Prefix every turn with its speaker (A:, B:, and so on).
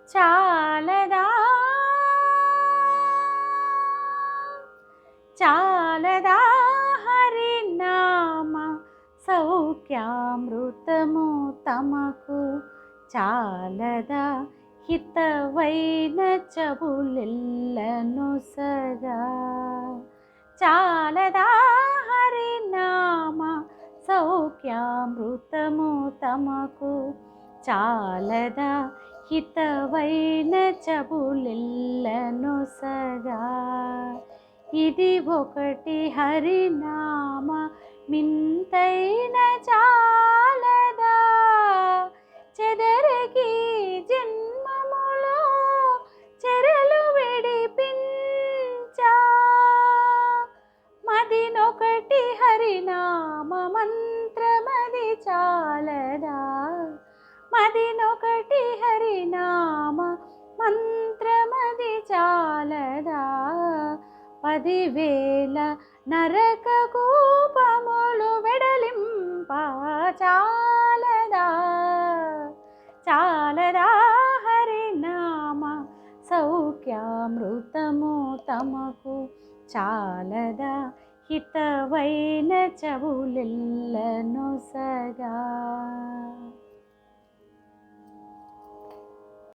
A: చాలదా చాలదా హరినామ సౌఖ్యామృతము తమకు చాలదా హితవైన చెబులెల్లను సదా చాలదా హరినామ సౌఖ్యామృతము తమకు చాలదా హితవైన చెబులెల్లను సదా ఇది ఒకటి హరినామ మింతైన చాలదా చెదరకి జన్మములో చెరలు విడిపించా మదినొకటి హరినామ మంత్రమది చాలదా మదినొకటి హరినామ మంత్రమది చాలదా 10,000 నరక కూపములు వెడలింప చాలదా చాలదా హరినామ సౌఖ్యామృతము తమకు చాలదా హితవైన చెబులెల్లను సదా